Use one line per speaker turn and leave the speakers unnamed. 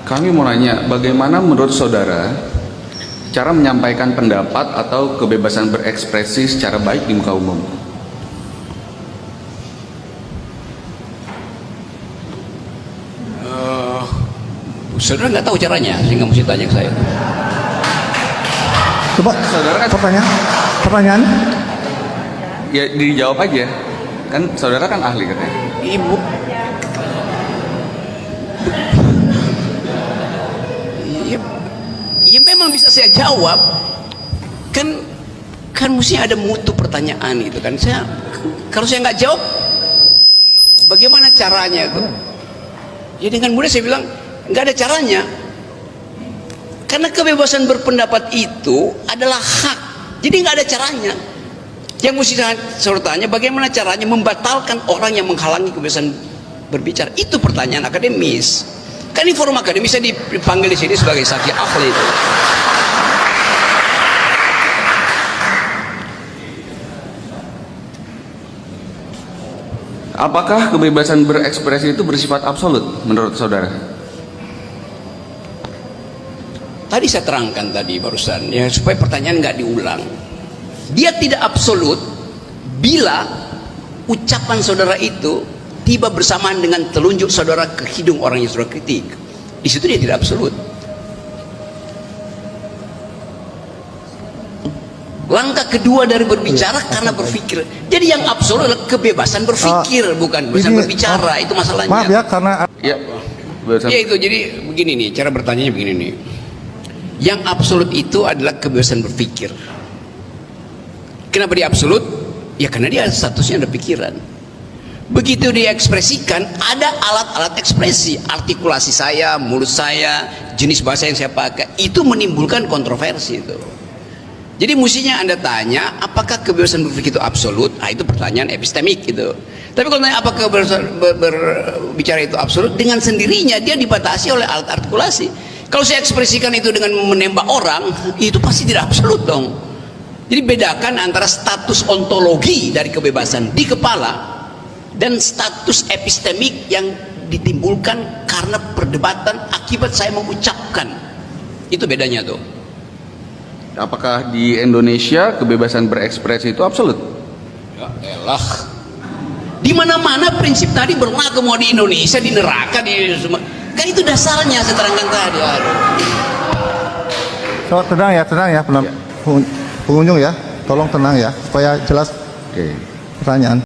Kami mau nanya, bagaimana menurut saudara cara menyampaikan pendapat atau kebebasan berekspresi secara baik di muka umum?
Saudara nggak tahu caranya, sehingga mesti tanya ke saya.
Coba
Saudara kan,
pertanyaan.
ya dijawab aja. Kan saudara kan ahli katanya.
Ibu, ya memang bisa saya jawab. Kan mesti ada mutu pertanyaan itu kan. Kalau saya nggak jawab, bagaimana caranya itu? Ya dengan mudah saya bilang nggak ada caranya. Karena kebebasan berpendapat itu adalah hak. Jadi nggak ada caranya. Yang mesti saya tanya, bagaimana caranya membatalkan orang yang menghalangi kebebasan berbicara? Itu pertanyaan akademis. Kan ini forum akademis, saya dipanggil di sini sebagai saksi ahli itu.
Apakah kebebasan berekspresi itu bersifat absolut menurut saudara?
Tadi saya terangkan tadi barusan, ya supaya pertanyaan nggak diulang. Dia tidak absolut bila ucapan saudara itu tiba bersamaan dengan telunjuk saudara ke hidung orang yang saudara kritik. Di situ dia tidak absolut. Langkah kedua dari berbicara karena berpikir. Jadi yang absolut adalah kebebasan berpikir, bukan kebebasan berbicara. Itu masalahnya.
Maaf ya, karena
Ya,
Ya itu, jadi begini nih, cara bertanya begini nih. Yang absolut itu adalah kebebasan berpikir. Kenapa dia absolut? Ya karena dia statusnya ada pikiran. Begitu dia ekspresikan, ada alat-alat ekspresi, artikulasi saya, mulut saya, jenis bahasa yang saya pakai, itu menimbulkan kontroversi itu. Jadi mestinya Anda tanya, apakah kebebasan berpikir itu absolut? Nah, itu pertanyaan epistemik gitu. Tapi kalau tanya apakah kebebasan berbicara itu absolut, dengan sendirinya dia dibatasi oleh alat artikulasi. Kalau saya ekspresikan itu dengan menembak orang, itu pasti tidak absolut dong. Jadi bedakan antara status ontologi dari kebebasan di kepala dan status epistemik yang ditimbulkan karena perdebatan akibat saya mengucapkan. Itu bedanya tuh.
Apakah di Indonesia kebebasan berekspresi itu absolut?
Ya elah. Di mana-mana prinsip tadi berlaku, mau di Indonesia, di neraka, di semua. Kan itu dasarnya saya terangkan tadi.
so, tenang ya, pengunjung ya, tolong tenang ya, supaya jelas
Oke.
pertanyaan.